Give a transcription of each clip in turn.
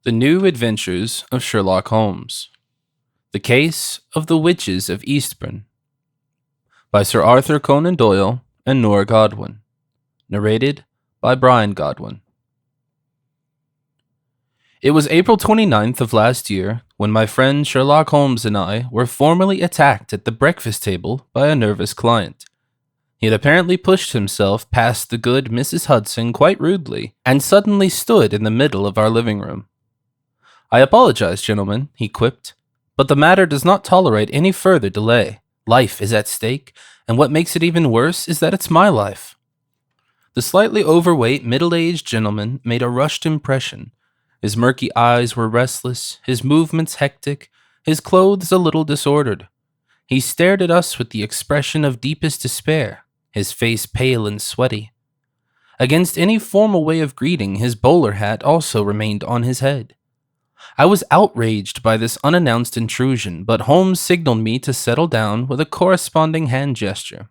The New Adventures of Sherlock Holmes. The Case of the Witches of Eastbourne. By Sir Arthur Conan Doyle and Nora Godwin. Narrated by Bryan Godwin. It was April 29th of last year when my friend Sherlock Holmes and I were formally attacked at the breakfast table by a nervous client. He had apparently pushed himself past the good Mrs. Hudson quite rudely and suddenly stood in the middle of our living room. "I apologize, gentlemen," he quipped, "but the matter does not tolerate any further delay. Life is at stake, and what makes it even worse is that it's my life." The slightly overweight, middle-aged gentleman made a rushed impression. His murky eyes were restless, his movements hectic, his clothes a little disordered. He stared at us with the expression of deepest despair, his face pale and sweaty. Against any formal way of greeting, his bowler hat also remained on his head. I was outraged by this unannounced intrusion, but Holmes signaled me to settle down with a corresponding hand gesture.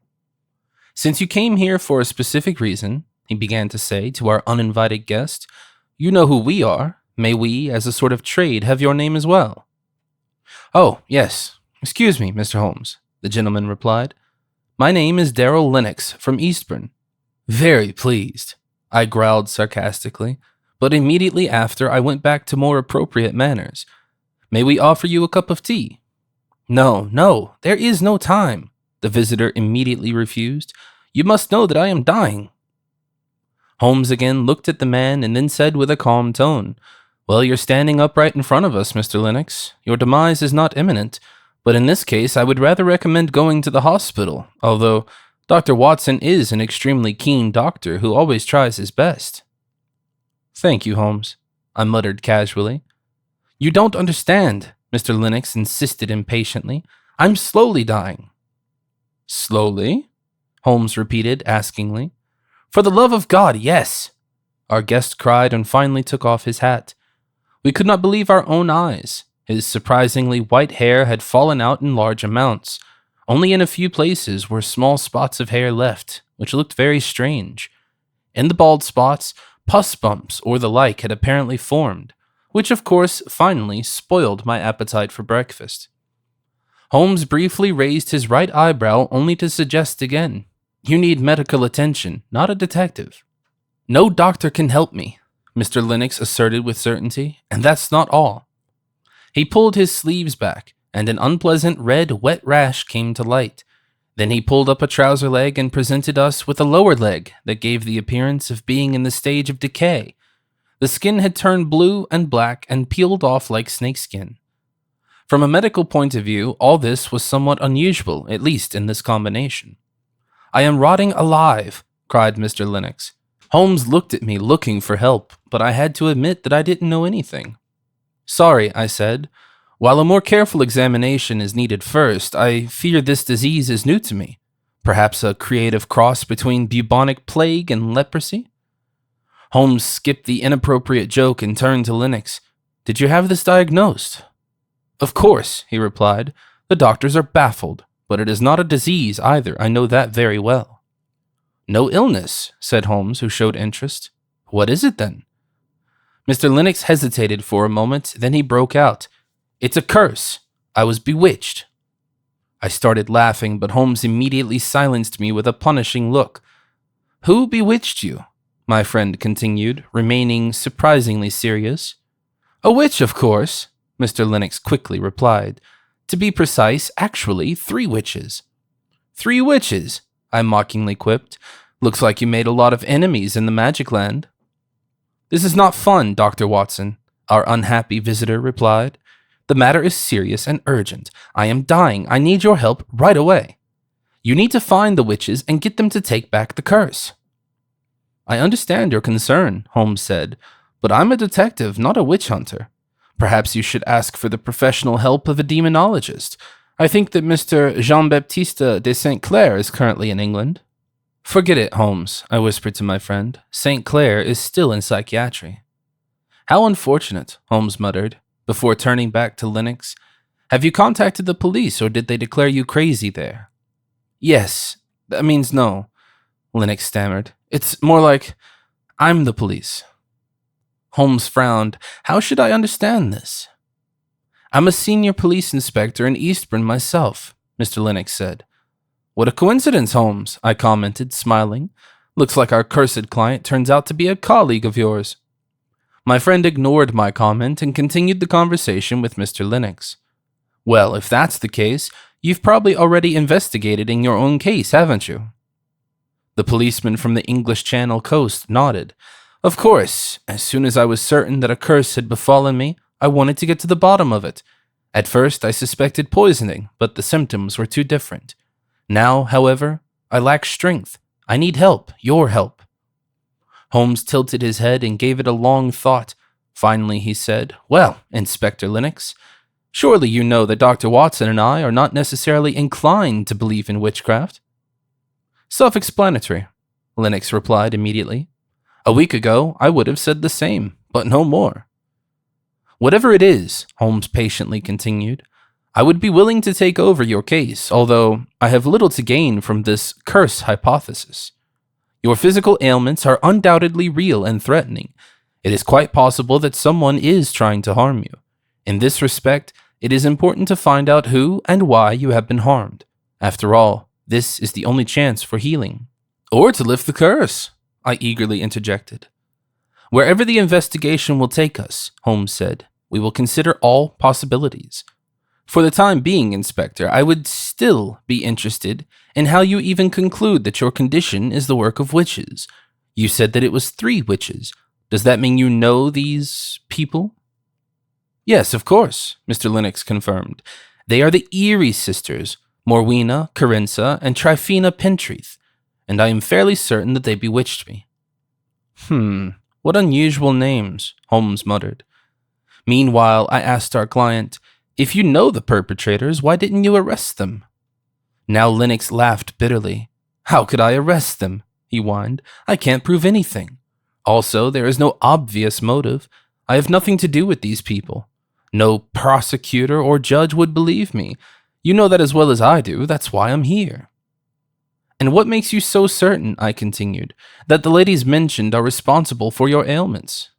"Since you came here for a specific reason," he began to say to our uninvited guest, "you know who we are. May we, as a sort of trade, have your name as well?" "Oh, yes. Excuse me, Mr. Holmes," the gentleman replied. "My name is Darrell Lennox from Eastbourne." "Very pleased," I growled sarcastically, but immediately after I went back to more appropriate manners. "May we offer you a cup of tea?" No, there is no time," the visitor immediately refused. "You must know that I am dying." Holmes again looked at the man and then said with a calm tone, "Well, you're standing upright in front of us, Mr. Lennox. Your demise is not imminent, but in this case I would rather recommend going to the hospital, although Dr. Watson is an extremely keen doctor who always tries his best." "Thank you, Holmes," I muttered casually. "You don't understand," Mr. Lennox insisted impatiently. "I'm slowly dying." "Slowly?" Holmes repeated askingly. "For the love of God, yes!" our guest cried and finally took off his hat. We could not believe our own eyes. His surprisingly white hair had fallen out in large amounts. Only in a few places were small spots of hair left, which looked very strange. In the bald spots, pus bumps or the like had apparently formed, which of course finally spoiled my appetite for breakfast. Holmes briefly raised his right eyebrow only to suggest again, "You need medical attention, not a detective." "No doctor can help me," Mr. Lennox asserted with certainty, "and that's not all." He pulled his sleeves back, and an unpleasant red, wet rash came to light. Then he pulled up a trouser leg and presented us with a lower leg that gave the appearance of being in the stage of decay. The skin had turned blue and black and peeled off like snakeskin. From a medical point of view, all this was somewhat unusual, at least in this combination. "I am rotting alive," cried Mr. Lennox. Holmes looked at me looking for help, but I had to admit that I didn't know anything. "Sorry," I said. "While a more careful examination is needed first, I fear this disease is new to me. Perhaps a creative cross between bubonic plague and leprosy?" Holmes skipped the inappropriate joke and turned to Lennox. "Did you have this diagnosed?" "Of course," he replied. "The doctors are baffled, but it is not a disease either. I know that very well." "No illness," said Holmes, who showed interest. "What is it then?" Mr. Lennox hesitated for a moment, then he broke out, "It's a curse. I was bewitched." I started laughing, but Holmes immediately silenced me with a punishing look. "Who bewitched you?" my friend continued, remaining surprisingly serious. "A witch, of course," Mr. Lennox quickly replied. "To be precise, actually 3 witches." "3 witches?" I mockingly quipped. "Looks like you made a lot of enemies in the magic land." "This is not fun, Dr. Watson," our unhappy visitor replied. "The matter is serious and urgent. I am dying. I need your help right away. You need to find the witches and get them to take back the curse." "I understand your concern," Holmes said, "but I'm a detective, not a witch hunter. Perhaps you should ask for the professional help of a demonologist. I think that Mr. Jean-Baptiste de St. Clair is currently in England." "Forget it, Holmes," I whispered to my friend. "St. Clair is still in psychiatry." "How unfortunate," Holmes muttered, before turning back to Lennox. "Have you contacted the police, or did they declare you crazy there?" "Yes. That means no," Lennox stammered. "It's more like I'm the police." Holmes frowned. How should I understand this? I'm a senior police inspector in Eastbourne myself, Mr. Lennox said. What a coincidence, Holmes, I commented, smiling. Looks like our cursed client turns out to be a colleague of yours. My friend ignored my comment and continued the conversation with Mr. Lennox. Well, if that's the case, you've probably already investigated in your own case, haven't you? The policeman from the English Channel coast nodded. Of course, as soon as I was certain that a curse had befallen me, I wanted to get to the bottom of it. At first, I suspected poisoning, but the symptoms were too different. Now, however, I lack strength. I need help, your help. Holmes tilted his head and gave it a long thought. Finally, he said, Well, Inspector Lennox, surely you know that Dr. Watson and I are not necessarily inclined to believe in witchcraft. Self-explanatory, Lennox replied immediately. A week ago, I would have said the same, but no more. Whatever it is, Holmes patiently continued, I would be willing to take over your case, although I have little to gain from this curse hypothesis. Your physical ailments are undoubtedly real and threatening. It is quite possible that someone is trying to harm you. In this respect, it is important to find out who and why you have been harmed. After all, this is the only chance for healing. Or to lift the curse, I eagerly interjected. Wherever the investigation will take us, Holmes said, we will consider all possibilities. For the time being, Inspector, I would still be interested in how you even conclude that your condition is the work of witches. You said that it was 3 witches. Does that mean you know these people? Yes, of course, Mr. Lennox confirmed. They are the Erie sisters, Morwena, Corinsa, and Tryphena Pentreath, and I am fairly certain that they bewitched me. What unusual names, Holmes muttered. Meanwhile, I asked our client, if you know the perpetrators, why didn't you arrest them? Now Lennox laughed bitterly. How could I arrest them? He whined. I can't prove anything. Also, there is no obvious motive. I have nothing to do with these people. No prosecutor or judge would believe me. You know that as well as I do. That's why I'm here. And what makes you so certain, I continued, that the ladies mentioned are responsible for your ailments?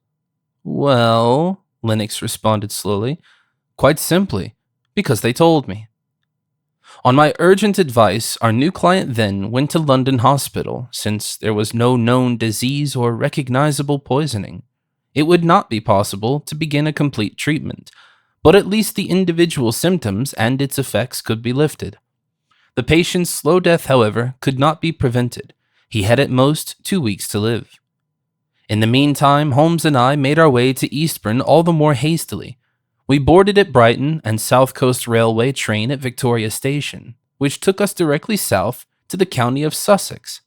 Well, Lennox responded slowly, quite simply, because they told me. On my urgent advice, our new client then went to London Hospital, since there was no known disease or recognizable poisoning. It would not be possible to begin a complete treatment, but at least the individual symptoms and its effects could be lifted. The patient's slow death, however, could not be prevented. He had at most 2 weeks to live. In the meantime, Holmes and I made our way to Eastbourne all the more hastily. We boarded at Brighton and South Coast Railway train at Victoria Station, which took us directly south to the county of Sussex.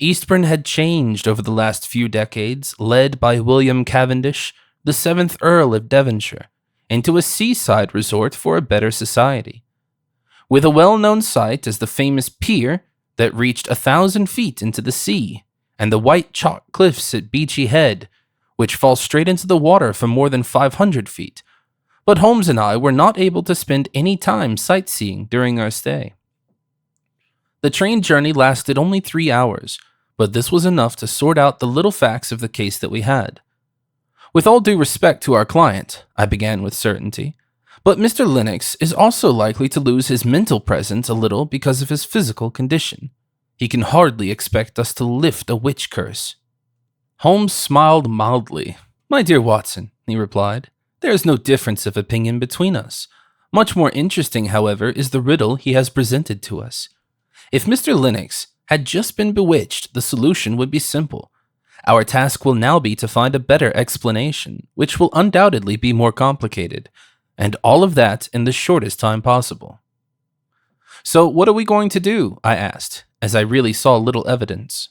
Eastbourne had changed over the last few decades, led by William Cavendish, the 7th Earl of Devonshire, into a seaside resort for a better society. With a well-known sight as the famous pier that reached 1,000 feet into the sea, and the white chalk cliffs at Beachy Head, which fall straight into the water from more than 500 feet. But Holmes and I were not able to spend any time sightseeing during our stay. The train journey lasted only 3 hours, but this was enough to sort out the little facts of the case that we had. With all due respect to our client, I began with certainty, but Mr. Lennox is also likely to lose his mental presence a little because of his physical condition. He can hardly expect us to lift a witch curse. Holmes smiled mildly. My dear Watson, he replied, there is no difference of opinion between us. Much more interesting, however, is the riddle he has presented to us. If Mr. Lennox had just been bewitched, the solution would be simple. Our task will now be to find a better explanation, which will undoubtedly be more complicated, and all of that in the shortest time possible. So what are we going to do? I asked, as I really saw little evidence.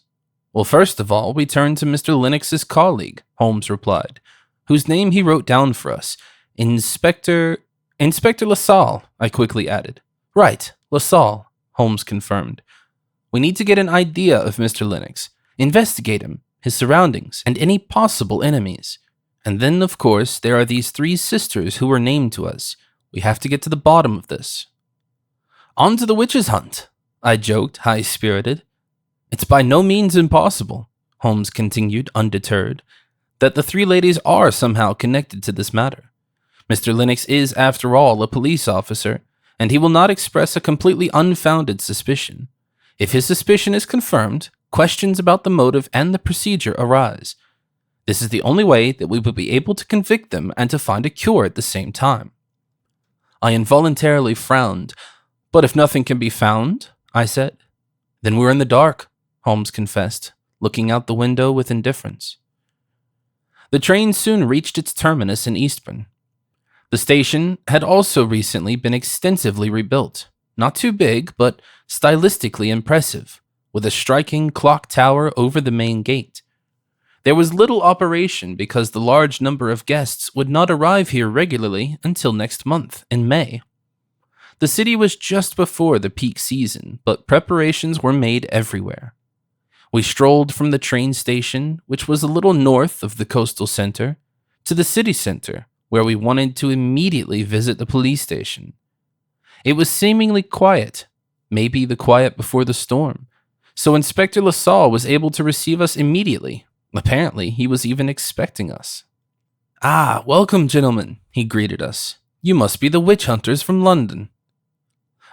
Well, first of all, we turned to Mr. Lennox's colleague, Holmes replied, whose name he wrote down for us. Inspector LaSalle, I quickly added. Right, LaSalle, Holmes confirmed. We need to get an idea of Mr. Lennox, investigate him, his surroundings, and any possible enemies. And then, of course, there are these 3 sisters who were named to us. We have to get to the bottom of this. On to the witches' hunt, I joked, high-spirited. It's by no means impossible, Holmes continued, undeterred. that the three ladies are somehow connected to this matter. Mr. Lennox is, after all, a police officer, and he will not express a completely unfounded suspicion. If his suspicion is confirmed, questions about the motive and the procedure arise. This is the only way that we will be able to convict them and to find a cure at the same time. I involuntarily frowned. But if nothing can be found, I said. Then we're in the dark, Holmes confessed, looking out the window with indifference. The train soon reached its terminus in Eastbourne. The station had also recently been extensively rebuilt, not too big, but stylistically impressive, with a striking clock tower over the main gate. There was little operation because the large number of guests would not arrive here regularly until next month, in May. The city was just before the peak season, but preparations were made everywhere. We strolled from the train station, which was a little north of the coastal center, to the city center, where we wanted to immediately visit the police station. It was seemingly quiet, maybe the quiet before the storm, so Inspector LaSalle was able to receive us immediately. Apparently, he was even expecting us. "Ah, welcome, gentlemen," he greeted us. "You must be the witch hunters from London."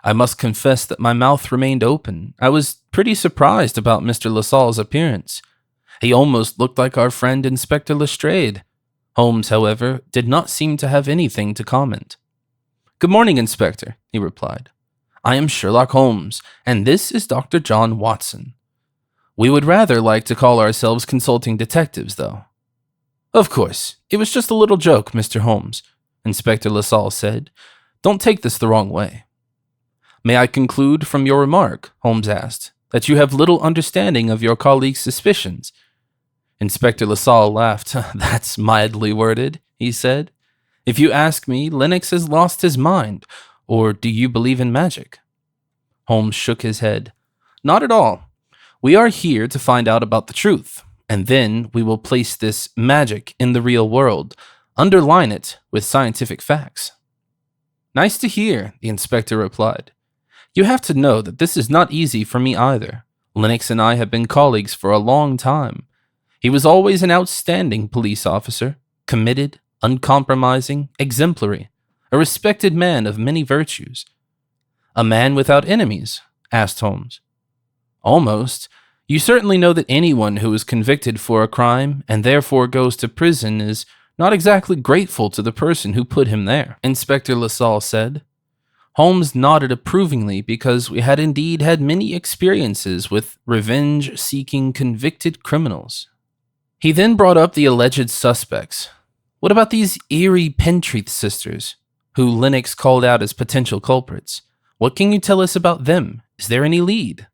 I must confess that my mouth remained open. I was pretty surprised about Mr. LaSalle's appearance. He almost looked like our friend Inspector Lestrade. Holmes, however, did not seem to have anything to comment. "Good morning, Inspector," he replied. "I am Sherlock Holmes, and this is Dr. John Watson. We would rather like to call ourselves consulting detectives, though." "Of course, it was just a little joke, Mr. Holmes," Inspector LaSalle said. "Don't take this the wrong way." "May I conclude from your remark," Holmes asked, "that you have little understanding of your colleague's suspicions?" Inspector LaSalle laughed. "That's mildly worded," he said. "If you ask me, Lennox has lost his mind. Or do you believe in magic?" Holmes shook his head. "Not at all. We are here to find out about the truth, and then we will place this magic in the real world, underline it with scientific facts." "Nice to hear," the inspector replied. "You have to know that this is not easy for me either. Lennox and I have been colleagues for a long time. He was always an outstanding police officer, committed, uncompromising, exemplary, a respected man of many virtues." "A man without enemies?" asked Holmes. "Almost. You certainly know that anyone who is convicted for a crime and therefore goes to prison is not exactly grateful to the person who put him there," Inspector LaSalle said. Holmes nodded approvingly because we had indeed had many experiences with revenge-seeking convicted criminals. He then brought up the alleged suspects. "What about these eerie Pentreath sisters, who Lennox called out as potential culprits? What can you tell us about them? Is there any lead?"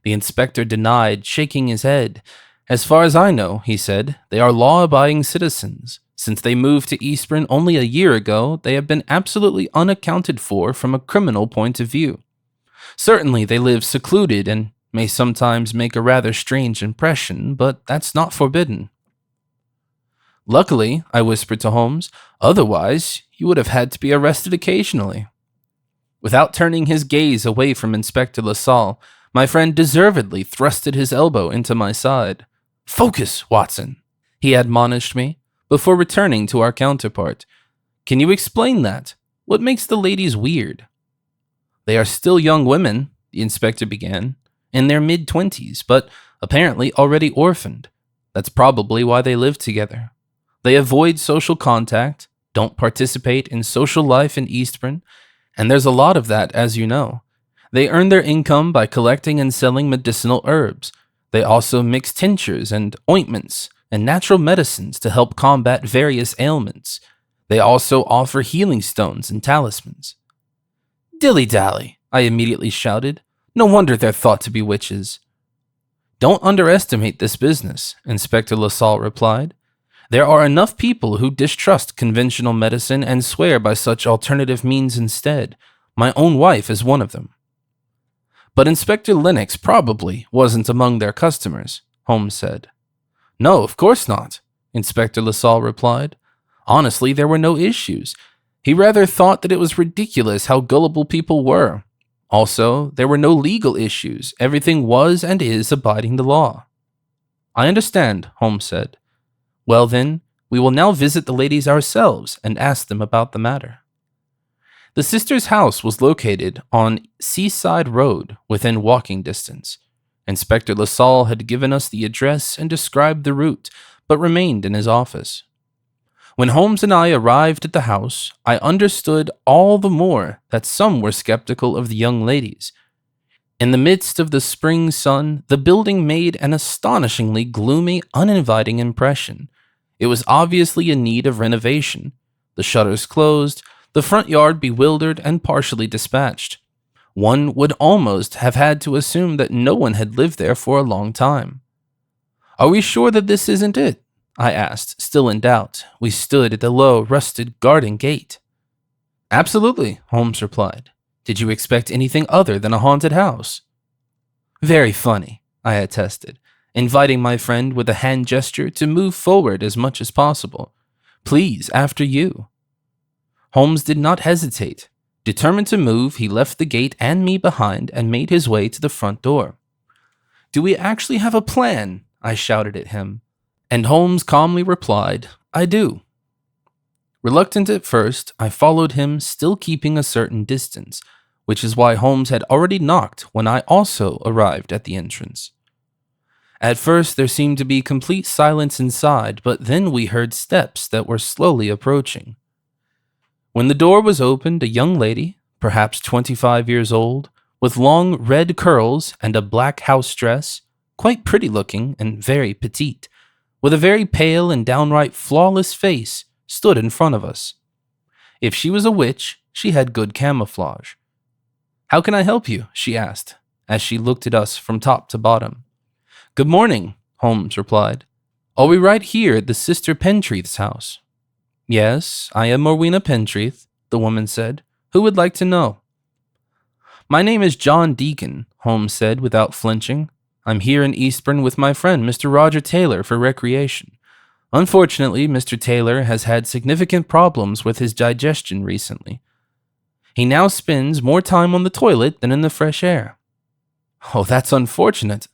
The inspector denied, shaking his head. "As far as I know," he said, "they are law-abiding citizens. Since they moved to Eastbourne only a year ago, they have been absolutely unaccounted for from a criminal point of view. Certainly they live secluded and may sometimes make a rather strange impression, but that's not forbidden." "Luckily," I whispered to Holmes, "otherwise you would have had to be arrested occasionally." Without turning his gaze away from Inspector LaSalle, my friend deservedly thrusted his elbow into my side. "Focus, Watson," he admonished me, before returning to our counterpart. "Can you explain that? What makes the ladies weird?" "They are still young women," the inspector began, "in their mid-20s, but apparently already orphaned. That's probably why they live together. They avoid social contact, don't participate in social life in Eastbourne, and there's a lot of that, as you know. They earn their income by collecting and selling medicinal herbs. They also mix tinctures and ointments and natural medicines to help combat various ailments. They also offer healing stones and talismans." "Dilly-dally," I immediately shouted. "No wonder they're thought to be witches." "Don't underestimate this business," Inspector LaSalle replied. "There are enough people who distrust conventional medicine and swear by such alternative means instead. My own wife is one of them." "But Inspector Lennox probably wasn't among their customers," Holmes said. "No, of course not," Inspector LaSalle replied. "Honestly, there were no issues. He rather thought that it was ridiculous how gullible people were. Also, there were no legal issues. Everything was and is abiding the law." "I understand," Holmes said. Well then, we will now visit the ladies ourselves and ask them about the matter. The sisters' house was located on Seaside Road within walking distance. Inspector LaSalle had given us the address and described the route, but remained in his office. When Holmes and I arrived at the house, I understood all the more that some were skeptical of the young ladies. In the midst of the spring sun, the building made an astonishingly gloomy, uninviting impression. It was obviously in need of renovation. The shutters closed, the front yard bewildered and partially dispatched. One would almost have had to assume that no one had lived there for a long time. "Are we sure that this isn't it?" I asked, still in doubt. We stood at the low, rusted garden gate. "Absolutely," Holmes replied. "Did you expect anything other than a haunted house?" "Very funny," I attested, inviting my friend with a hand gesture to move forward as much as possible. "Please, after you." Holmes did not hesitate. Determined to move, he left the gate and me behind and made his way to the front door. "Do we actually have a plan?" I shouted at him. And Holmes calmly replied, "I do." Reluctant at first, I followed him, still keeping a certain distance, which is why Holmes had already knocked when I also arrived at the entrance. At first, there seemed to be complete silence inside, but then we heard steps that were slowly approaching. When the door was opened, a young lady, perhaps 25 years old, with long red curls and a black house dress, quite pretty looking and very petite, with a very pale and downright flawless face, stood in front of us. If she was a witch, she had good camouflage. "How can I help you?" she asked, as she looked at us from top to bottom. "Good morning," Holmes replied. "Are we right here at the Sister Pentreath's house?" "Yes, I am Morwena Pentreath," the woman said. "Who would like to know?" "My name is John Deacon," Holmes said without flinching. "I'm here in Eastbourne with my friend Mr. Roger Taylor for recreation. Unfortunately, Mr. Taylor has had significant problems with his digestion recently. He now spends more time on the toilet than in the fresh air." "Oh, that's unfortunate,"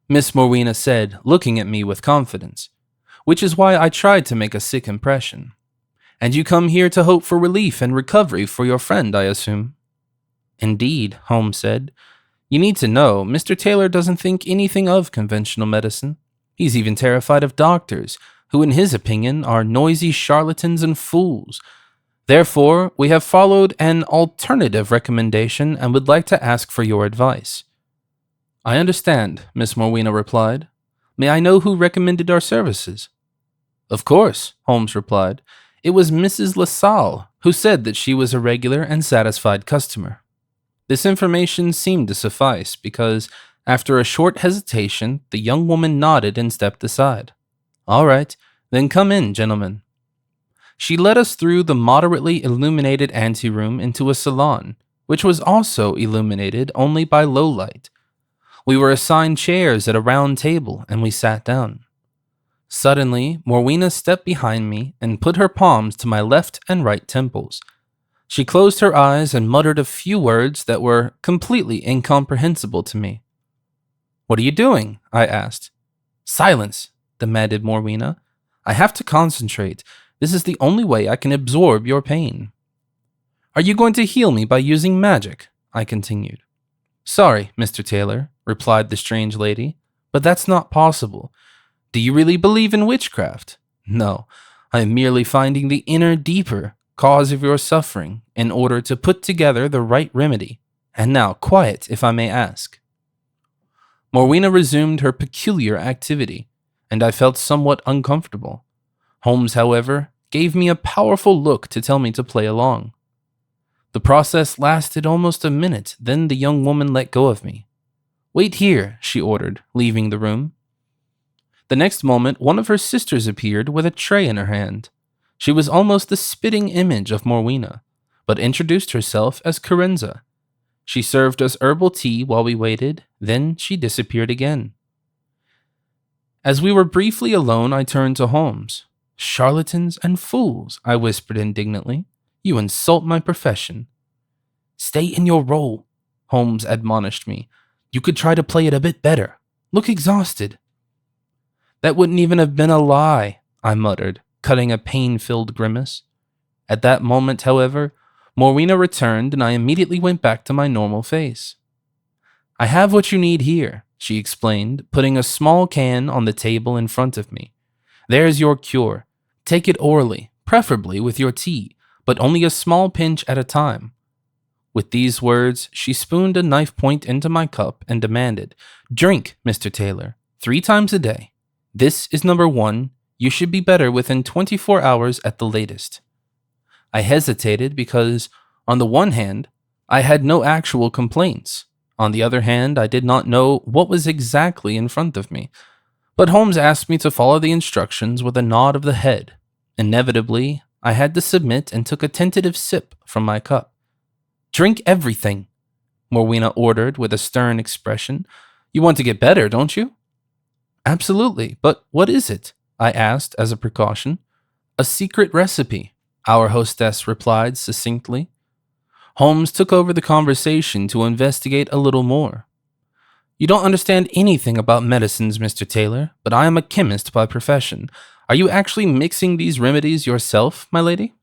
Miss Morwena said, looking at me with confidence, "which is why I tried to make a sick impression. And you come here to hope for relief and recovery for your friend, I assume?" "Indeed," Holmes said. "You need to know, Mr. Taylor doesn't think anything of conventional medicine. He's even terrified of doctors, who in his opinion are noisy charlatans and fools. Therefore, we have followed an alternative recommendation and would like to ask for your advice." "I understand," Miss Morwena replied. "May I know who recommended our services?" "Of course," Holmes replied. "It was Mrs. LaSalle, who said that she was a regular and satisfied customer." This information seemed to suffice because, after a short hesitation, the young woman nodded and stepped aside. "All right, then come in, gentlemen." She led us through the moderately illuminated anteroom into a salon, which was also illuminated only by low light. We were assigned chairs at a round table, and we sat down. Suddenly, Morwena stepped behind me and put her palms to my left and right temples. She closed her eyes and muttered a few words that were completely incomprehensible to me. "What are you doing?" I asked. "Silence," demanded Morwena. "I have to concentrate. This is the only way I can absorb your pain." "Are you going to heal me by using magic?" I continued. "Sorry, Mr. Taylor," replied the strange lady, "but that's not possible. Do you really believe in witchcraft?" "No, I am merely finding the inner, deeper cause of your suffering in order to put together the right remedy. And now, quiet, if I may ask." Morwena resumed her peculiar activity, and I felt somewhat uncomfortable. Holmes, however, gave me a powerful look to tell me to play along. The process lasted almost a minute, then the young woman let go of me. "Wait here," she ordered, leaving the room. The next moment, one of her sisters appeared with a tray in her hand. She was almost the spitting image of Morwena, but introduced herself as Carenza. She served us herbal tea while we waited, then she disappeared again. As we were briefly alone, I turned to Holmes. "Charlatans and fools," I whispered indignantly. "You insult my profession." "Stay in your role," Holmes admonished me. "You could try to play it a bit better. Look exhausted." "That wouldn't even have been a lie," I muttered, cutting a pain-filled grimace. At that moment, however, Morena returned and I immediately went back to my normal face. I have what you need here, she explained, putting a small can on the table in front of me. There's your cure. Take it orally, preferably with your tea, but only a small pinch at a time. With these words, she spooned a knife point into my cup and demanded, Drink, Mr. Taylor, 3 times a day. This is number 1. You should be better within 24 hours at the latest. I hesitated because, on the one hand, I had no actual complaints. On the other hand, I did not know what was exactly in front of me. But Holmes asked me to follow the instructions with a nod of the head. Inevitably, I had to submit and took a tentative sip from my cup. Drink everything, Morena ordered with a stern expression. You want to get better, don't you? Absolutely, but what is it? I asked as a precaution. A secret recipe, our hostess replied succinctly. Holmes took over the conversation to investigate a little more. You don't understand anything about medicines, Mr. Taylor, but I am a chemist by profession. Are you actually mixing these remedies yourself, my lady?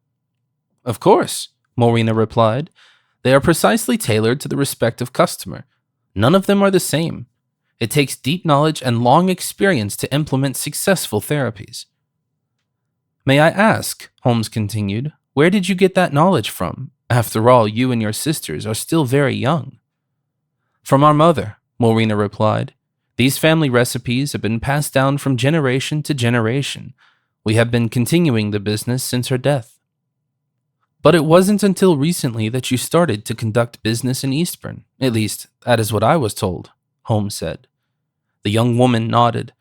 Of course, Morena replied. They are precisely tailored to the respective customer. None of them are the same. It takes deep knowledge and long experience to implement successful therapies. May I ask, Holmes continued, where did you get that knowledge from? After all, you and your sisters are still very young. From our mother, Morena replied. These family recipes have been passed down from generation to generation. We have been continuing the business since her death. But it wasn't until recently that you started to conduct business in Eastbourne. At least, that is what I was told, Holmes said. The young woman nodded.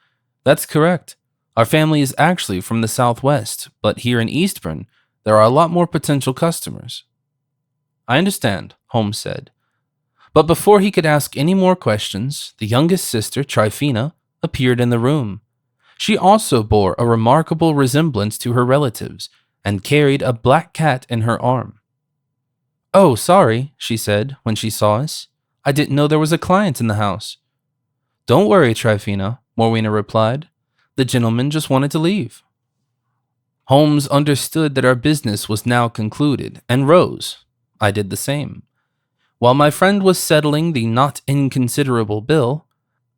That's correct. Our family is actually from the southwest, but here in Eastbourne, there are a lot more potential customers. I understand, Holmes said. But before he could ask any more questions, the youngest sister, Tryphena, appeared in the room. She also bore a remarkable resemblance to her relatives, and carried a black cat in her arm. Oh, sorry, she said when she saw us. I didn't know there was a client in the house. Don't worry, Tryphena, Morena replied. The gentleman just wanted to leave. Holmes understood that our business was now concluded and rose. I did the same. While my friend was settling the not inconsiderable bill,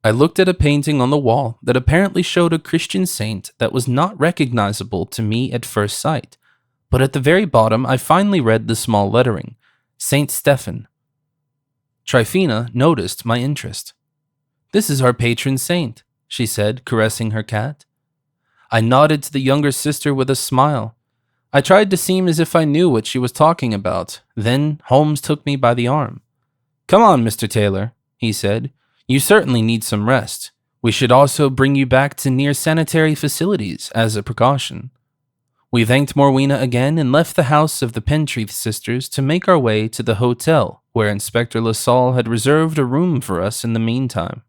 I looked at a painting on the wall that apparently showed a Christian saint that was not recognizable to me at first sight, but at the very bottom I finally read the small lettering, Saint Stephen. Tryphena noticed my interest. This is our patron saint, she said, caressing her cat. I nodded to the younger sister with a smile. I tried to seem as if I knew what she was talking about. Then Holmes took me by the arm. Come on, Mr. Taylor, he said. You certainly need some rest. We should also bring you back to near sanitary facilities as a precaution. We thanked Morena again and left the house of the Pentreath sisters to make our way to the hotel, where Inspector LaSalle had reserved a room for us in the meantime.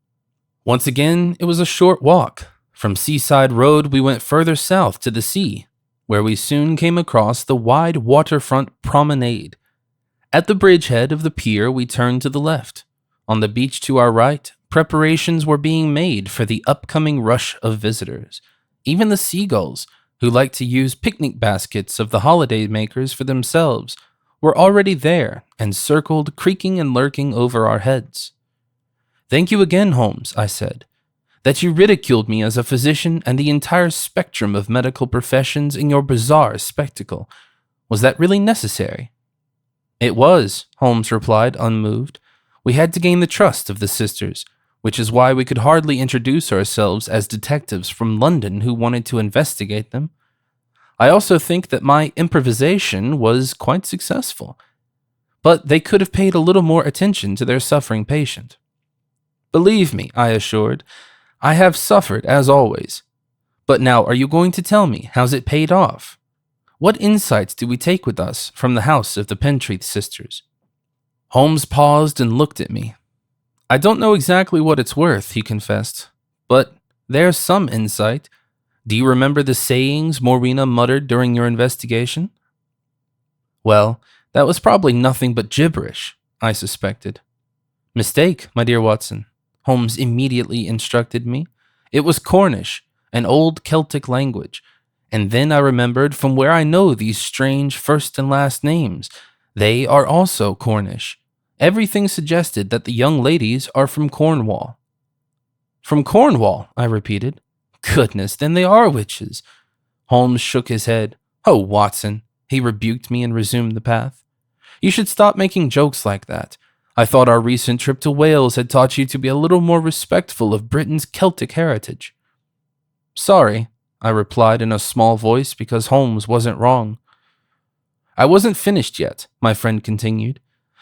Once again, it was a short walk. From Seaside Road, we went further south to the sea, where we soon came across the wide waterfront promenade. At the bridgehead of the pier, we turned to the left. On the beach to our right, preparations were being made for the upcoming rush of visitors. Even the seagulls, who liked to use picnic baskets of the holiday makers for themselves, were already there and circled, creaking and lurking over our heads. Thank you again, Holmes, I said, that you ridiculed me as a physician and the entire spectrum of medical professions in your bizarre spectacle. Was that really necessary? It was, Holmes replied, unmoved. We had to gain the trust of the sisters, which is why we could hardly introduce ourselves as detectives from London who wanted to investigate them. I also think that my improvisation was quite successful, but they could have paid a little more attention to their suffering patient. Believe me, I assured, I have suffered as always. But now are you going to tell me how's it paid off? What insights do we take with us from the house of the Pentreath sisters? Holmes paused and looked at me. I don't know exactly what it's worth, he confessed, but there's some insight. Do you remember the sayings Morena muttered during your investigation? Well, that was probably nothing but gibberish, I suspected. Mistake, my dear Watson, Holmes immediately instructed me. It was Cornish, an old Celtic language. And then I remembered from where I know these strange first and last names. They are also Cornish. Everything suggested that the young ladies are from Cornwall. From Cornwall, I repeated. Goodness, then they are witches. Holmes shook his head. Oh, Watson, he rebuked me and resumed the path. You should stop making jokes like that. I thought our recent trip to Wales had taught you to be a little more respectful of Britain's Celtic heritage. Sorry, I replied in a small voice because Holmes wasn't wrong. I wasn't finished yet, my friend continued.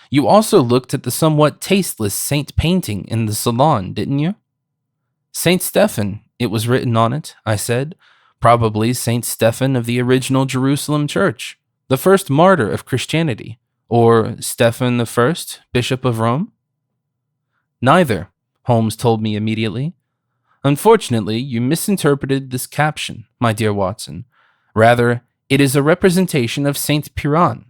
You also looked at the somewhat tasteless saint painting in the salon, didn't you? Saint Stephen, it was written on it, I said. Probably Saint Stephen of the original Jerusalem church, the first martyr of Christianity. Or Stephen I, Bishop of Rome? Neither, Holmes told me immediately. Unfortunately, you misinterpreted this caption, my dear Watson. Rather, it is a representation of Saint Piran,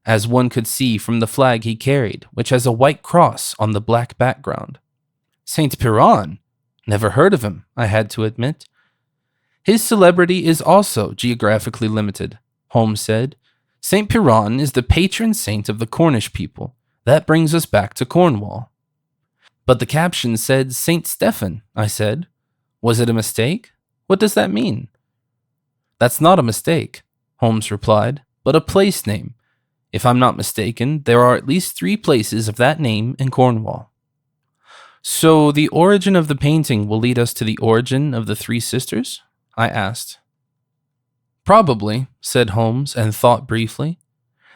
as one could see from the flag he carried, which has a white cross on the black background. Saint Piran? Never heard of him, I had to admit. His celebrity is also geographically limited, Holmes said. Saint Piran is the patron saint of the Cornish people. That brings us back to Cornwall. But the caption said Saint Stephen, I said. Was it a mistake? What does that mean? That's not a mistake, Holmes replied, but a place name. If I'm not mistaken, there are at least 3 places of that name in Cornwall. So the origin of the painting will lead us to the origin of the 3 sisters? I asked. Probably, said Holmes, and thought briefly.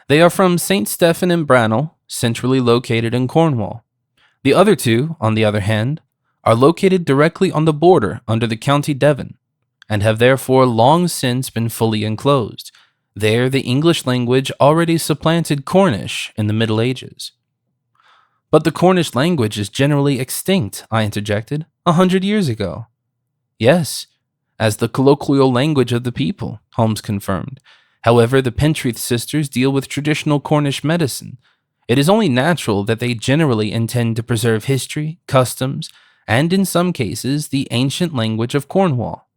They are from St. Stephen and Brannel, centrally located in Cornwall. The other 2, on the other hand, are located directly on the border under the County Devon, and have therefore long since been fully enclosed. There the English language already supplanted Cornish in the Middle Ages. But the Cornish language is generally extinct, I interjected, 100 years ago. Yes, as the colloquial language of the people, Holmes confirmed. However, the Pentreath sisters deal with traditional Cornish medicine. It is only natural that they generally intend to preserve history, customs, and in some cases, the ancient language of Cornwall.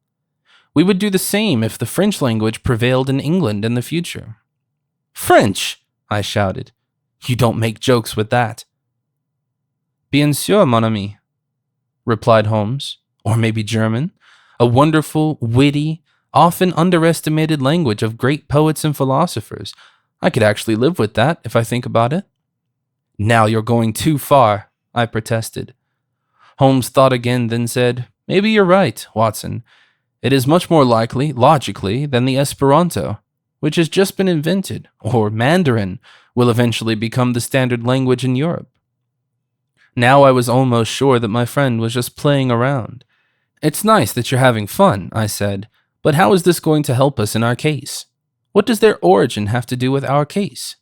We would do the same if the French language prevailed in England in the future. French! I shouted. You don't make jokes with that. Bien sûr, mon ami, replied Holmes. Or maybe German. A wonderful, witty, often underestimated language of great poets and philosophers. I could actually live with that if I think about it. Now you're going too far, I protested. Holmes thought again, then said, Maybe you're right, Watson. It is much more likely, logically, than the Esperanto, which has just been invented, or Mandarin will eventually become the standard language in Europe. Now I was almost sure that my friend was just playing around. It's nice that you're having fun, I said, but how is this going to help us in our case? What does their origin have to do with our case?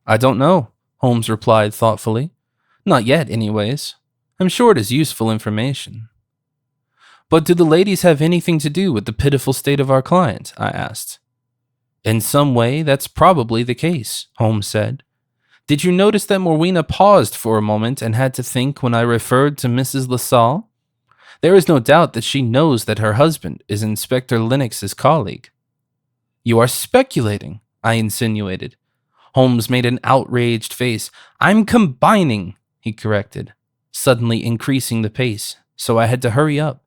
I don't know, Holmes replied thoughtfully. Not yet, anyways. I'm sure it is useful information. But do the ladies have anything to do with the pitiful state of our client? I asked. In some way, that's probably the case, Holmes said. Did you notice that Morwena paused for a moment and had to think when I referred to Mrs. LaSalle? There is no doubt that she knows that her husband is Inspector Lennox's colleague. You are speculating, I insinuated. Holmes made an outraged face. I'm combining, he corrected, suddenly increasing the pace, so I had to hurry up.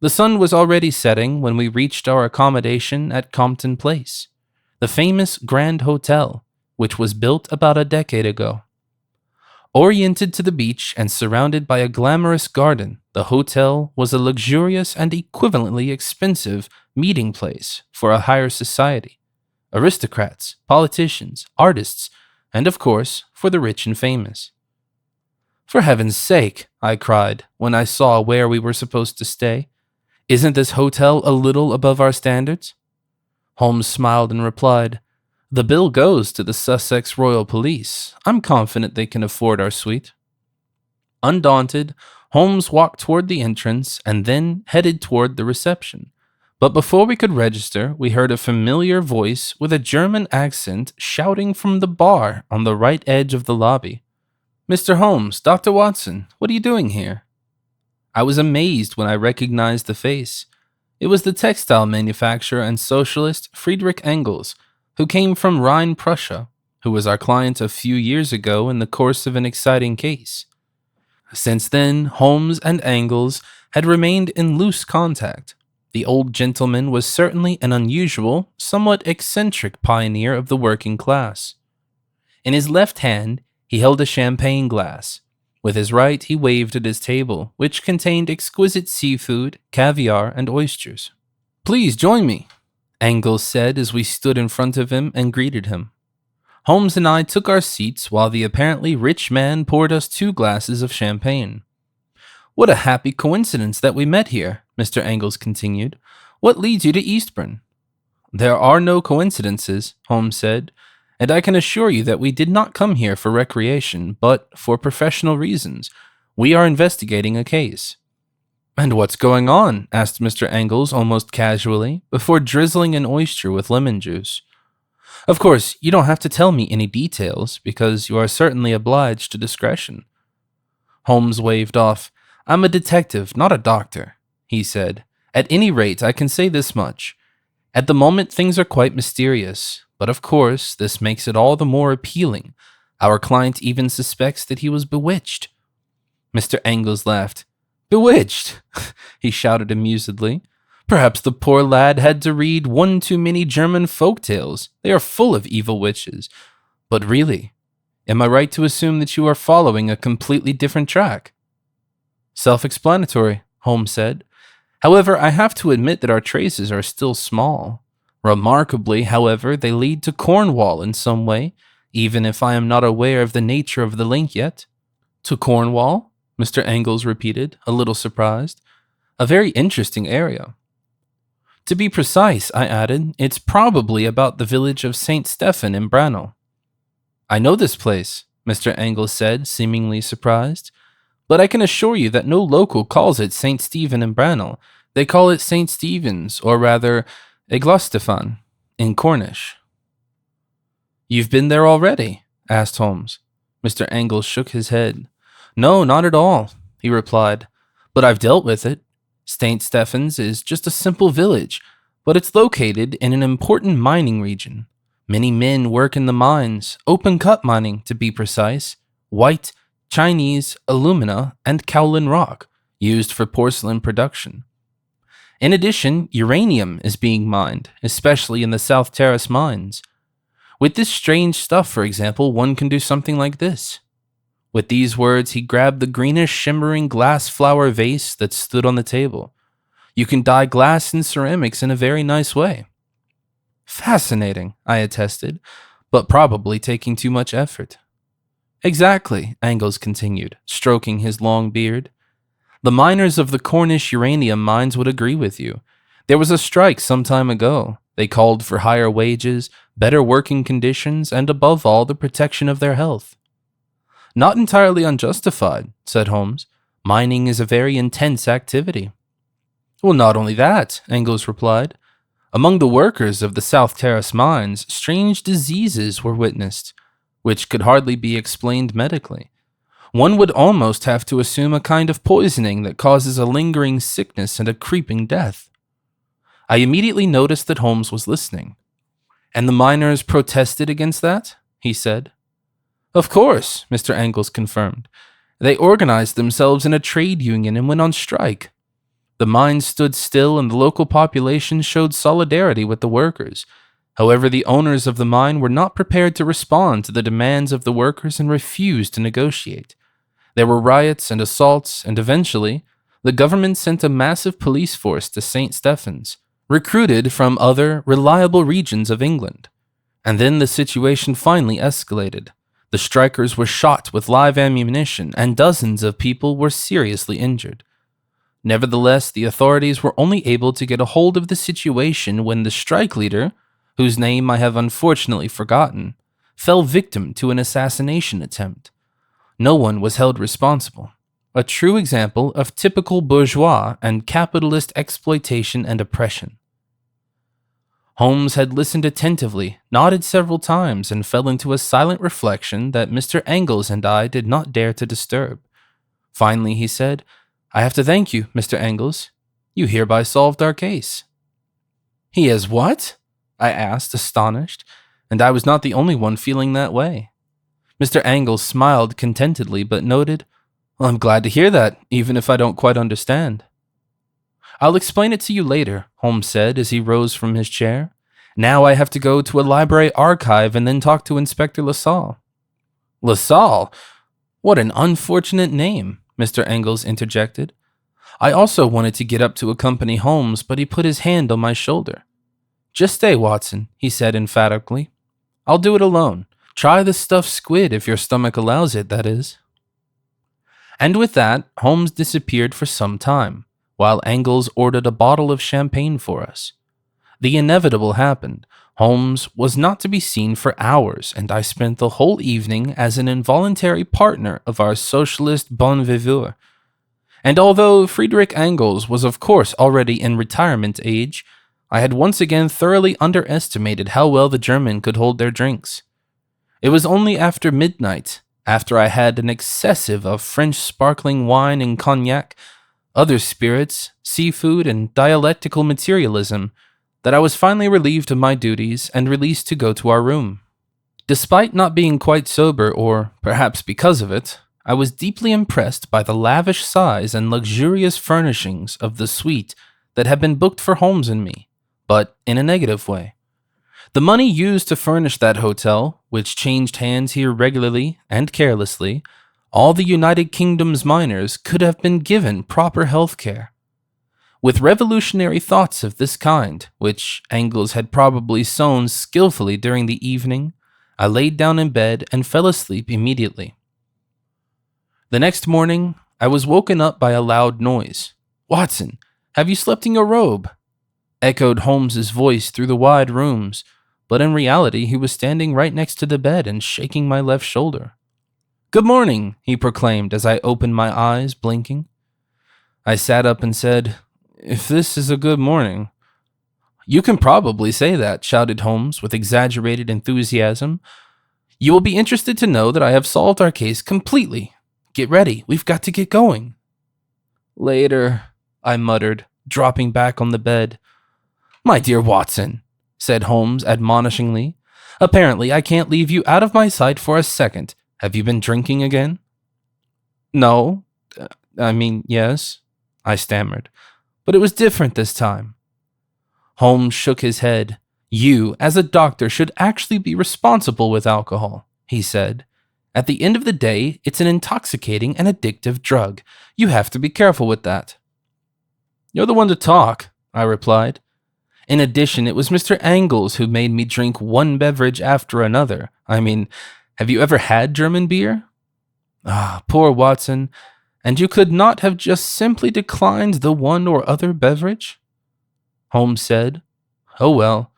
The sun was already setting when we reached our accommodation at Compton Place, the famous Grand Hotel, which was built about a decade ago. Oriented to the beach and surrounded by a glamorous garden, the hotel was a luxurious and equivalently expensive meeting place for a higher society, aristocrats, politicians, artists, and of course, for the rich and famous. For heaven's sake, I cried when I saw where we were supposed to stay. Isn't this hotel a little above our standards? Holmes smiled and replied, The bill goes to the Sussex Royal Police. I'm confident they can afford our suite. Undaunted, Holmes walked toward the entrance and then headed toward the reception. But before we could register, we heard a familiar voice with a German accent shouting from the bar on the right edge of the lobby. Mr. Holmes, Dr. Watson, what are you doing here? I was amazed when I recognized the face. It was the textile manufacturer and socialist Friedrich Engels, who came from Rhine, Prussia, who was our client a few years ago in the course of an exciting case. Since then, Holmes and Engels had remained in loose contact. The old gentleman was certainly an unusual, somewhat eccentric pioneer of the working class. In his left hand, he held a champagne glass. With his right, he waved at his table, which contained exquisite seafood, caviar, and oysters. "Please join me," Engels said as we stood in front of him and greeted him. Holmes and I took our seats while the apparently rich man poured us 2 glasses of champagne. "What a happy coincidence that we met here," Mr. Engels continued. "What leads you to Eastbourne?" "There are no coincidences," Holmes said, "and I can assure you that we did not come here for recreation, but for professional reasons. We are investigating a case." "And what's going on?" asked Mr. Engels almost casually, before drizzling an oyster with lemon juice. "Of course, you don't have to tell me any details, because you are certainly obliged to discretion." Holmes waved off. "I'm a detective, not a doctor," he said. "At any rate, I can say this much. At the moment, things are quite mysterious, but of course, this makes it all the more appealing. Our client even suspects that he was bewitched." Mr. Engels laughed. "Bewitched?" he shouted amusedly. "Perhaps the poor lad had to read one too many German folk tales. They are full of evil witches. But really, am I right to assume that you are following a completely different track?" "Self-explanatory," Holmes said. "However, I have to admit that our traces are still small. Remarkably, however, they lead to Cornwall in some way, even if I am not aware of the nature of the link yet." "To Cornwall?" Mr. Engels repeated, a little surprised. "A very interesting area." "To be precise," I added, "it's probably about the village of St. Stephen in Branle." "I know this place," Mr. Engels said, seemingly surprised. "But I can assure you that no local calls it St. Stephen in Branle. They call it St. Stephen's, or rather, Eglostefan, in Cornish." "You've been there already?" asked Holmes. Mr. Engels shook his head. "No, not at all," he replied. "But I've dealt with it. St. Stephen's is just a simple village, but it's located in an important mining region. Many men work in the mines, open-cut mining to be precise, white, Chinese, alumina, and kaolin rock, used for porcelain production. In addition, uranium is being mined, especially in the South Terrace mines. With this strange stuff, for example, one can do something like this." With these words, he grabbed the greenish shimmering glass flower vase that stood on the table. "You can dye glass and ceramics in a very nice way." "Fascinating," I attested, "but probably taking too much effort." "Exactly," Engels continued, stroking his long beard. "The miners of the Cornish uranium mines would agree with you. There was a strike some time ago. They called for higher wages, better working conditions, and above all, the protection of their health." "Not entirely unjustified," said Holmes. "Mining is a very intense activity." "Well, not only that," Engels replied. "Among the workers of the South Terrace mines, strange diseases were witnessed, which could hardly be explained medically. One would almost have to assume a kind of poisoning that causes a lingering sickness and a creeping death." I immediately noticed that Holmes was listening. "And the miners protested against that?" he said. "Of course," Mr. Engels confirmed. "They organized themselves in a trade union and went on strike. The mines stood still and the local population showed solidarity with the workers. However, the owners of the mine were not prepared to respond to the demands of the workers and refused to negotiate. There were riots and assaults, and eventually, the government sent a massive police force to St. Stephen's, recruited from other, reliable regions of England. And then the situation finally escalated. The strikers were shot with live ammunition, and dozens of people were seriously injured. Nevertheless, the authorities were only able to get a hold of the situation when the strike leader, whose name I have unfortunately forgotten, fell victim to an assassination attempt. No one was held responsible. A true example of typical bourgeois and capitalist exploitation and oppression." Holmes had listened attentively, nodded several times, and fell into a silent reflection that Mr. Engels and I did not dare to disturb. Finally, he said, "I have to thank you, Mr. Engels." You hereby solved our case." "He has what?" I asked, astonished, and I was not the only one feeling that way. Mr. Angles smiled contentedly but noted, "Well, I'm glad to hear that, even if I don't quite understand." "I'll explain it to you later," Holmes said as he rose from his chair. "Now I have to go to a library archive and then talk to Inspector LaSalle." "LaSalle? What an unfortunate name," Mr. Angles interjected. I also wanted to get up to accompany Holmes, but he put his hand on my shoulder. "Just stay, Watson," he said emphatically. "I'll do it alone. Try the stuffed squid if your stomach allows it, that is." And with that, Holmes disappeared for some time, while Angles ordered a bottle of champagne for us. The inevitable happened. Holmes was not to be seen for hours, and I spent the whole evening as an involuntary partner of our socialist bon viveur. And although Friedrich Angles was of course already in retirement age, I had once again thoroughly underestimated how well the German could hold their drinks. It was only after midnight, after I had an excessive of French sparkling wine and cognac, other spirits, seafood, and dialectical materialism, that I was finally relieved of my duties and released to go to our room. Despite not being quite sober, or perhaps because of it, I was deeply impressed by the lavish size and luxurious furnishings of the suite that had been booked for Holmes and me, but in a negative way. The money used to furnish that hotel, which changed hands here regularly and carelessly, all the United Kingdom's miners could have been given proper health care. With revolutionary thoughts of this kind, which Angles had probably sown skillfully during the evening, I laid down in bed and fell asleep immediately. The next morning, I was woken up by a loud noise. "Watson, have you slept in your robe?" echoed Holmes's voice through the wide rooms, but in reality he was standing right next to the bed and shaking my left shoulder. "Good morning," he proclaimed as I opened my eyes, blinking. I sat up and said, "If this is a good morning." "You can probably say that," shouted Holmes with exaggerated enthusiasm. "You will be interested to know that I have solved our case completely. Get ready, we've got to get going." "Later," I muttered, dropping back on the bed. "My dear Watson," said Holmes admonishingly, "apparently I can't leave you out of my sight for a second. Have you been drinking again?" "No, yes," I stammered. "But it was different this time." Holmes shook his head. "You, as a doctor, should actually be responsible with alcohol," he said. "At the end of the day, it's an intoxicating and addictive drug. You have to be careful with that." "You're the one to talk," I replied. In addition, it was Mr. Angles who made me drink one beverage after another. Have you ever had German beer? Ah, poor Watson. And you could not have just simply declined the one or other beverage? Holmes said. "Oh well,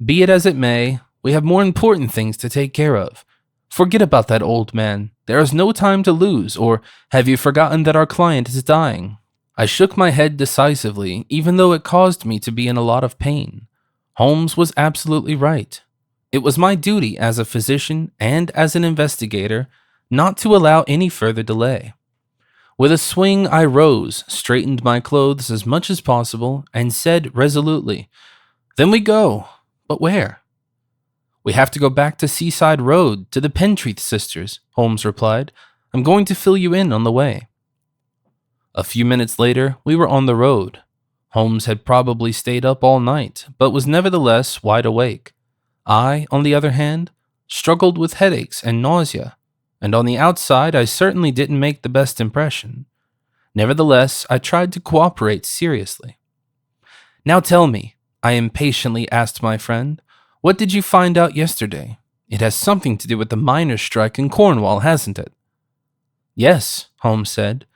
be it as it may, we have more important things to take care of. Forget about that old man. There is no time to lose, or have you forgotten that our client is dying?" I shook my head decisively, even though it caused me to be in a lot of pain. Holmes was absolutely right. It was my duty as a physician and as an investigator not to allow any further delay. With a swing, I rose, straightened my clothes as much as possible, and said resolutely, "Then we go. But where?" "We have to go back to Seaside Road, to the Pentreath sisters," Holmes replied. "I'm going to fill you in on the way." A few minutes later, we were on the road. Holmes had probably stayed up all night, but was nevertheless wide awake. I, on the other hand, struggled with headaches and nausea, and on the outside I certainly didn't make the best impression. Nevertheless, I tried to cooperate seriously. "Now tell me," I impatiently asked my friend, "what did you find out yesterday? It has something to do with the miners' strike in Cornwall, hasn't it?" "Yes," Holmes said.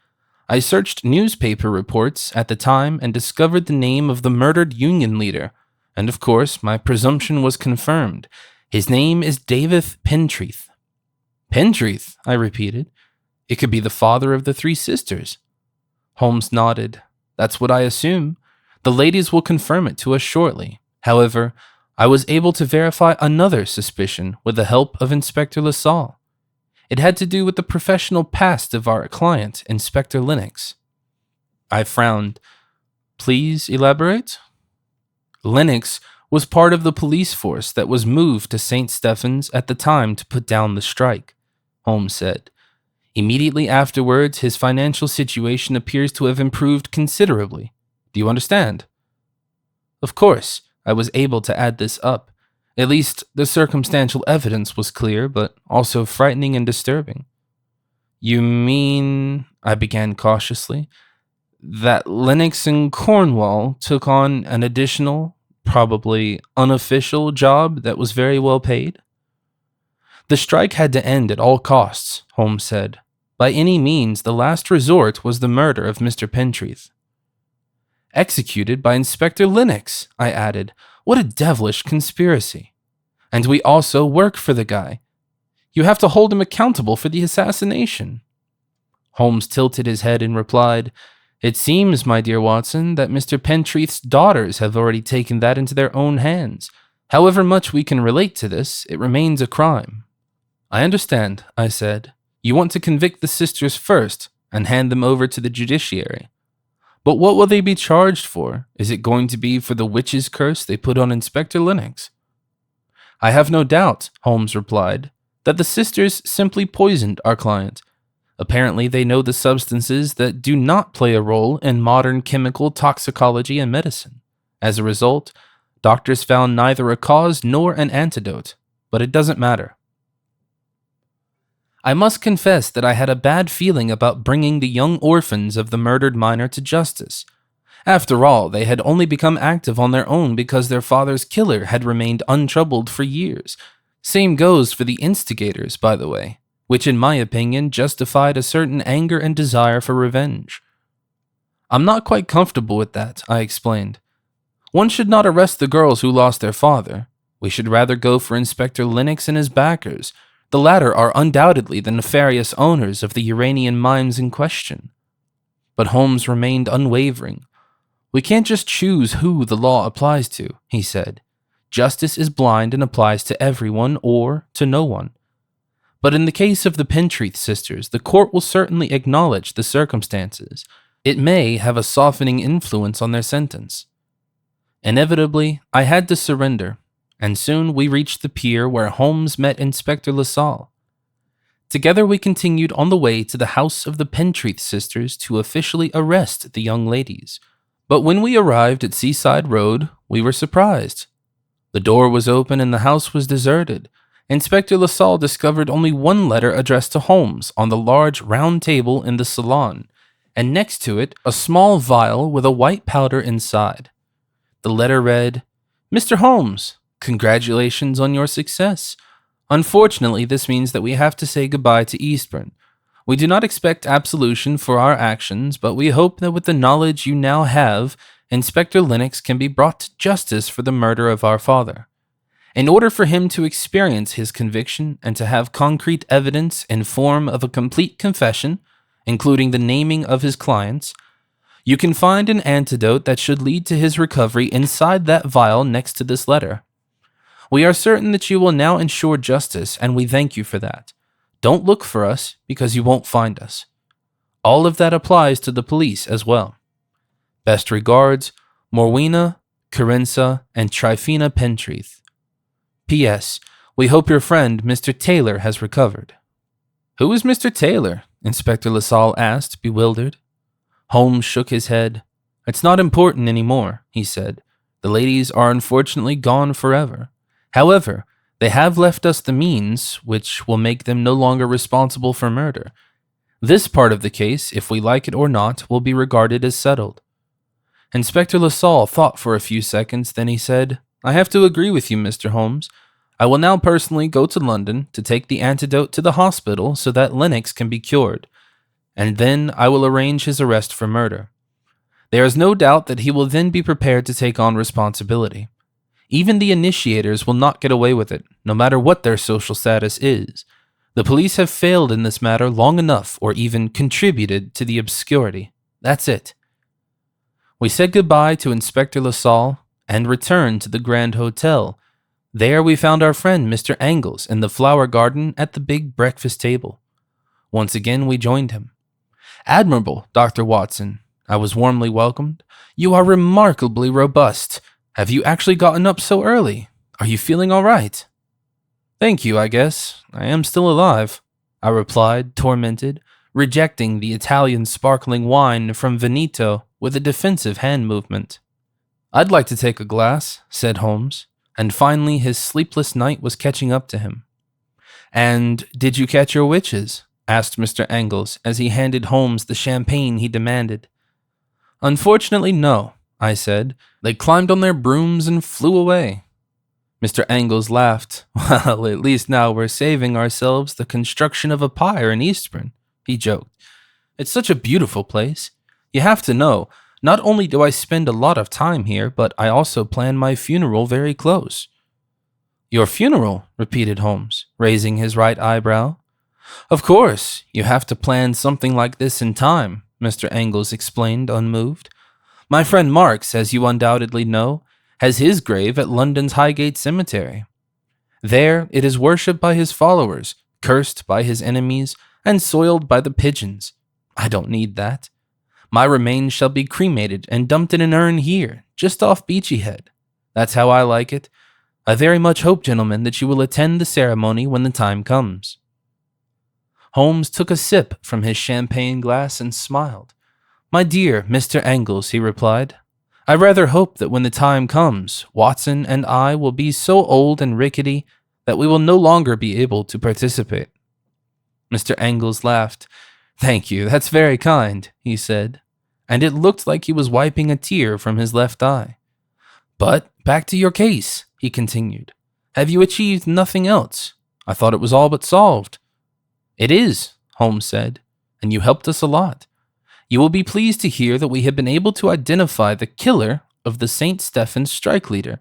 "I searched newspaper reports at the time and discovered the name of the murdered Union leader, and of course my presumption was confirmed. His name is David Pentreath." "Pentreath," I repeated. "It could be the father of the three sisters." Holmes nodded. "That's what I assume. The ladies will confirm it to us shortly. However, I was able to verify another suspicion with the help of Inspector LaSalle. It had to do with the professional past of our client, Inspector Lennox." I frowned. Please elaborate? Lennox was part of the police force that was moved to St. Stephen's at the time to put down the strike, Holmes said. Immediately afterwards, his financial situation appears to have improved considerably. Do you understand? Of course, I was able to add this up. At least, the circumstantial evidence was clear, but also frightening and disturbing. You mean, I began cautiously, that Lennox and Cornwall took on an additional, probably unofficial job that was very well paid? The strike had to end at all costs, Holmes said. By any means, the last resort was the murder of Mr. Pentreath. Executed by Inspector Lennox, I added. What a devilish conspiracy. And we also work for the guy. You have to hold him accountable for the assassination. Holmes tilted his head and replied, It seems, my dear Watson, that Mr. Pentreath's daughters have already taken that into their own hands. However much we can relate to this, it remains a crime. I understand, I said. You want to convict the sisters first and hand them over to the judiciary. But what will they be charged for? Is it going to be for the witch's curse they put on Inspector Lennox? I have no doubt, Holmes replied, that the sisters simply poisoned our client. Apparently, they know the substances that do not play a role in modern chemical toxicology and medicine. As a result, doctors found neither a cause nor an antidote, but it doesn't matter. I must confess that I had a bad feeling about bringing the young orphans of the murdered miner to justice. After all, they had only become active on their own because their father's killer had remained untroubled for years. Same goes for the instigators, by the way, which in my opinion justified a certain anger and desire for revenge. I'm not quite comfortable with that, I explained. One should not arrest the girls who lost their father. We should rather go for Inspector Lennox and his backers. The latter are undoubtedly the nefarious owners of the uranium mines in question. But Holmes remained unwavering. We can't just choose who the law applies to, he said. Justice is blind and applies to everyone or to no one. But in the case of the Pentreath sisters, the court will certainly acknowledge the circumstances. It may have a softening influence on their sentence. Inevitably, I had to surrender, and soon we reached the pier where Holmes met Inspector LaSalle. Together we continued on the way to the house of the Pentreath sisters to officially arrest the young ladies. But when we arrived at Seaside Road, we were surprised. The door was open and the house was deserted. Inspector LaSalle discovered only one letter addressed to Holmes on the large round table in the salon, and next to it a small vial with a white powder inside. The letter read, Mr. Holmes, congratulations on your success. Unfortunately, this means that we have to say goodbye to Eastbourne. We do not expect absolution for our actions, but we hope that with the knowledge you now have, Inspector Lennox can be brought to justice for the murder of our father. In order for him to experience his conviction and to have concrete evidence in form of a complete confession, including the naming of his clients, you can find an antidote that should lead to his recovery inside that vial next to this letter. We are certain that you will now ensure justice, and we thank you for that. Don't look for us, because you won't find us. All of that applies to the police as well. Best regards, Morwena, Carinsa, and Tryphena Pentreath. P.S. We hope your friend, Mr. Taylor, has recovered. Who is Mr. Taylor? Inspector LaSalle asked, bewildered. Holmes shook his head. It's not important anymore, he said. The ladies are unfortunately gone forever. However, they have left us the means, which will make them no longer responsible for murder. This part of the case, if we like it or not, will be regarded as settled. Inspector LaSalle thought for a few seconds, then he said, I have to agree with you, Mr. Holmes. I will now personally go to London to take the antidote to the hospital so that Lennox can be cured, and then I will arrange his arrest for murder. There is no doubt that he will then be prepared to take on responsibility. Even the initiators will not get away with it, no matter what their social status is. The police have failed in this matter long enough, or even contributed to the obscurity. That's it. We said goodbye to Inspector LaSalle and returned to the Grand Hotel. There we found our friend Mr. Angles in the flower garden at the big breakfast table. Once again we joined him. Admirable, Dr. Watson. I was warmly welcomed. You are remarkably robust. Have you actually gotten up so early? Are you feeling all right? Thank you, I guess. I am still alive, I replied, tormented, rejecting the Italian sparkling wine from Veneto with a defensive hand movement. I'd like to take a glass, said Holmes, and finally his sleepless night was catching up to him. And did you catch your witches? Asked Mr. Angles as he handed Holmes the champagne he demanded. Unfortunately, no, I said. They climbed on their brooms and flew away. Mr. Angles laughed. Well, at least now we're saving ourselves the construction of a pyre in Eastbourne, he joked. It's such a beautiful place. You have to know, not only do I spend a lot of time here, but I also plan my funeral very close. Your funeral? Repeated Holmes, raising his right eyebrow. Of course, you have to plan something like this in time, Mr. Angles explained, unmoved. My friend Marx, as you undoubtedly know, has his grave at London's Highgate Cemetery. There it is worshipped by his followers, cursed by his enemies, and soiled by the pigeons. I don't need that. My remains shall be cremated and dumped in an urn here, just off Beachy Head. That's how I like it. I very much hope, gentlemen, that you will attend the ceremony when the time comes. Holmes took a sip from his champagne glass and smiled. My dear Mr. Angles, he replied, I rather hope that when the time comes, Watson and I will be so old and rickety that we will no longer be able to participate. Mr. Angles laughed. Thank you, that's very kind, he said, and it looked like he was wiping a tear from his left eye. But back to your case, he continued. Have you achieved nothing else? I thought it was all but solved. It is, Holmes said, and you helped us a lot. You will be pleased to hear that we have been able to identify the killer of the St. Stephen's strike leader.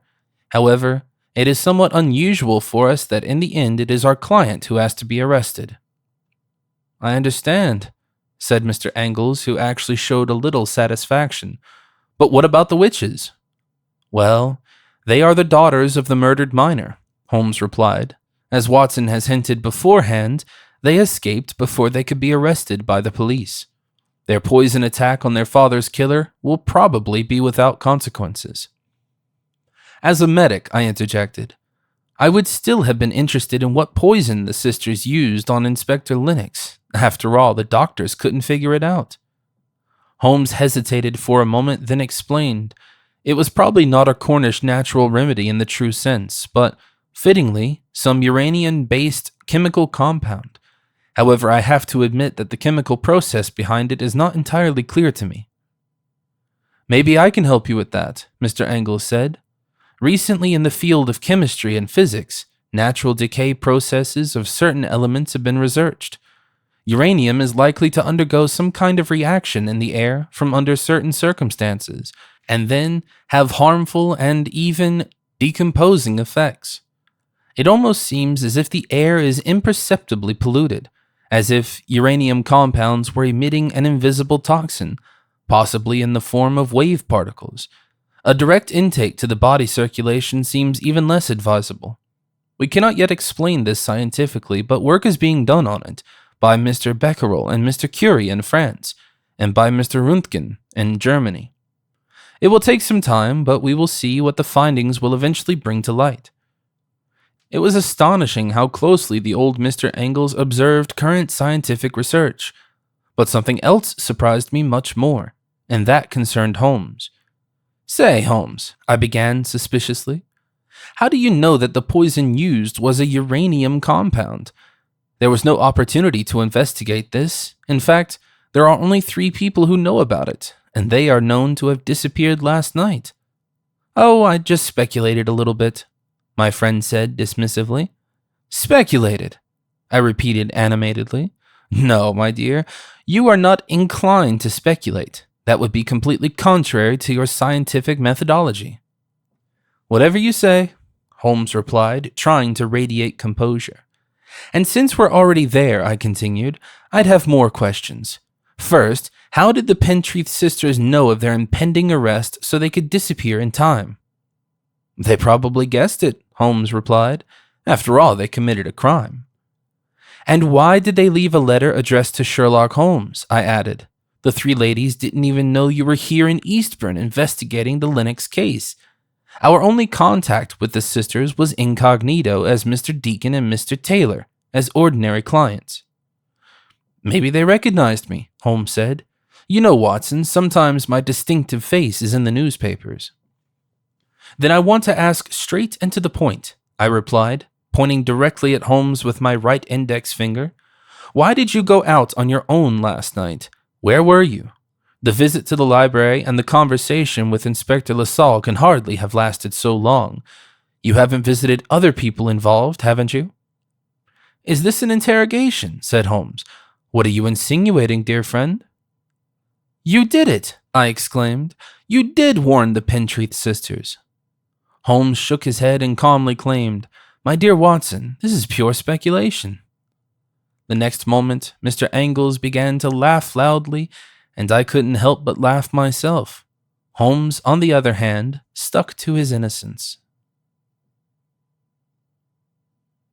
However, it is somewhat unusual for us that in the end it is our client who has to be arrested. I understand, said Mr. Angles, who actually showed a little satisfaction. But what about the witches? Well, they are the daughters of the murdered miner, Holmes replied. As Watson has hinted beforehand, they escaped before they could be arrested by the police. Their poison attack on their father's killer will probably be without consequences. As a medic, I interjected, I would still have been interested in what poison the sisters used on Inspector Lennox. After all, the doctors couldn't figure it out. Holmes hesitated for a moment, then explained, it was probably not a Cornish natural remedy in the true sense, but, fittingly, some uranium-based chemical compound. However, I have to admit that the chemical process behind it is not entirely clear to me. Maybe I can help you with that, Mr. Angles said. Recently in the field of chemistry and physics, natural decay processes of certain elements have been researched. Uranium is likely to undergo some kind of reaction in the air from under certain circumstances, and then have harmful and even decomposing effects. It almost seems as if the air is imperceptibly polluted, as if uranium compounds were emitting an invisible toxin, possibly in the form of wave particles. A direct intake to the body circulation seems even less advisable. We cannot yet explain this scientifically, but work is being done on it by Mr. Becquerel and Mr. Curie in France, and by Mr. Röntgen in Germany. It will take some time, but we will see what the findings will eventually bring to light. It was astonishing how closely the old Mr. Angles observed current scientific research, but something else surprised me much more, and that concerned Holmes. Say, Holmes, I began suspiciously, how do you know that the poison used was a uranium compound? There was no opportunity to investigate this. In fact, there are only 3 people who know about it, and they are known to have disappeared last night. Oh, I just speculated a little bit, my friend said dismissively. Speculated, I repeated animatedly. No, my dear, you are not inclined to speculate. That would be completely contrary to your scientific methodology. Whatever you say, Holmes replied, trying to radiate composure. And since we're already there, I continued, I'd have more questions. First, how did the Pentreath sisters know of their impending arrest so they could disappear in time? They probably guessed it, Holmes replied. After all, they committed a crime. And why did they leave a letter addressed to Sherlock Holmes? I added. The three ladies didn't even know you were here in Eastbourne investigating the Lennox case. Our only contact with the sisters was incognito as Mr. Deacon and Mr. Taylor, as ordinary clients. Maybe they recognized me, Holmes said. You know, Watson, sometimes my distinctive face is in the newspapers. Then I want to ask straight and to the point, I replied, pointing directly at Holmes with my right index finger. Why did you go out on your own last night? Where were you? The visit to the library and the conversation with Inspector LaSalle can hardly have lasted so long. You haven't visited other people involved, haven't you? Is this an interrogation? Said Holmes. What are you insinuating, dear friend? You did it, I exclaimed. You did warn the Pentreath sisters. Holmes shook his head and calmly claimed, My dear Watson, this is pure speculation. The next moment, Mr. Angles began to laugh loudly, and I couldn't help but laugh myself. Holmes, on the other hand, stuck to his innocence.